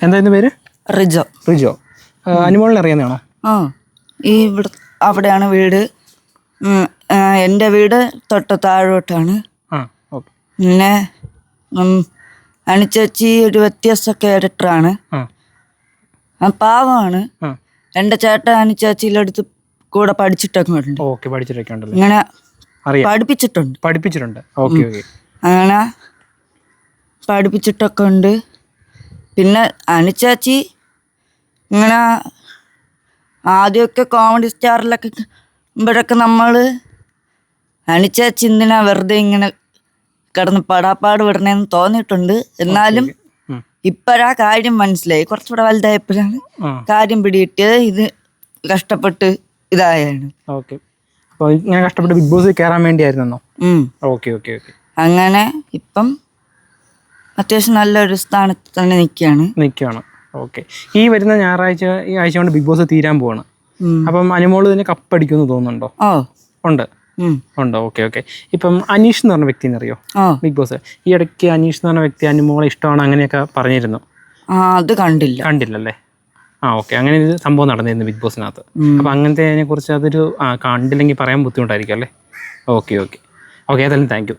എന്തായിരുന്നു പേര്? റിജോ. റിജോ. അനുമോളിനെ അറിയാവുന്നതാണോ? ആ, ഈ ഇവിടെ അവിടെയാണ് വീട്. എൻ്റെ വീട് തൊട്ട് താഴോട്ടാണ്. ആ, ഓക്കെ. പിന്നെ അനുചേച്ചി ഒരു വ്യത്യസ്ത ക്യാരക്ടറാണ്. പാവമാണ്. എൻ്റെ ചേട്ടൻ അനുചേച്ചിയുടെ അടുത്ത് കൂടെ പഠിച്ചിട്ടൊക്കെ ഉണ്ട്. ഓക്കെ, പഠിച്ചിട്ടൊക്കെ ഉണ്ടല്ലോ. ഇങ്ങനെ അറിയാം, പഠിപ്പിച്ചിട്ടുണ്ട്. Okay okay. അങ്ങനെ പഠിപ്പിച്ചിട്ടൊക്കെ ഉണ്ട്. പിന്നെ അനുചേച്ചി ഇങ്ങനെ ആദ്യമൊക്കെ കോമഡി സ്റ്റാറിലൊക്കെ ഇവിടൊക്കെ നമ്മൾ അനുചേച്ചി എന്തിനാ വെറുതെ ഇങ്ങനെ കിടന്ന് പടാപ്പാട് വിടണേന്ന് തോന്നിയിട്ടുണ്ട്. എന്നാലും ഇപ്പോഴാ കാര്യം മനസ്സിലായി. കുറച്ചുകൂടെ വലുതായപ്പോഴാണ് കാര്യം പിടികിട്ടിയത്. ഇത് കഷ്ടപ്പെട്ട് ഇതായാണ്. ഓക്കെ. അപ്പോൾ ഇങ്ങനെ കഷ്ടപ്പെട്ട് ബിഗ് ബോസ് കയറാൻ വേണ്ടിയായിരുന്നോ? Okay okay okay. അങ്ങനെ ഇപ്പം അത്യാവശ്യം നല്ലൊരു സ്ഥാനത്ത് തന്നെ നിൽക്കുകയാണ്. ഓക്കെ. ഈ വരുന്ന ഞായറാഴ്ച, ഈ ആഴ്ച കൊണ്ട് ബിഗ് ബോസ് തീരാൻ പോവാണ്. അപ്പം അനുമോള് ഇതിന് കപ്പടിക്കുമെന്ന് തോന്നുന്നുണ്ടോ? ഉണ്ട്. Okay okay. ഇപ്പം അനീഷ് എന്ന് പറഞ്ഞ വ്യക്തിനെ അറിയോ? ബിഗ് ബോസ് ഈ ഇടയ്ക്ക് അനീഷ് എന്ന് പറഞ്ഞ വ്യക്തി അനുമോളെ ഇഷ്ടമാണ് അങ്ങനെയൊക്കെ പറഞ്ഞിരുന്നു. അത് കണ്ടില്ലല്ലേ? ഓക്കെ. അങ്ങനെ ഒരു സംഭവം നടന്നിരുന്നു ബിഗ് ബോസിനകത്ത്. അപ്പം അങ്ങനത്തെ അതിനെ കുറിച്ച് അതൊരു കണ്ടില്ലെങ്കിൽ പറയാൻ ബുദ്ധിമുട്ടായിരിക്കും അല്ലേ? Okay okay okay. ഏതായാലും താങ്ക് യു.